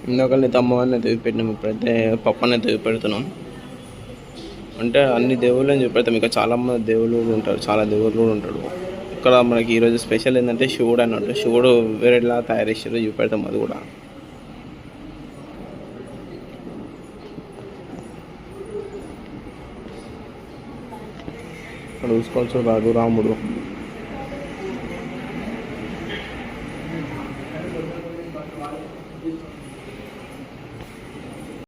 ఇందాకల్ని అమ్మవారిని తెగి పెట్టినాం, ఇప్పుడైతే పప్పని తెగి పెడుతున్నాం. అంటే అన్ని దేవుళ్ళని చూపెడతాం. ఇంకా చాలా మంది దేవుళ్ళు ఉంటారు, చాలా దేవుళ్ళు కూడా ఉంటాడు. ఇక్కడ మనకి ఈరోజు స్పెషల్ ఏంటంటే శివుడు అన్నట్టు. శివుడు వేరేలా తయారు చేసారు, చూపెడతాం అది కూడా. ఇక్కడ చూసుకోవచ్చు రాజు రాముడు.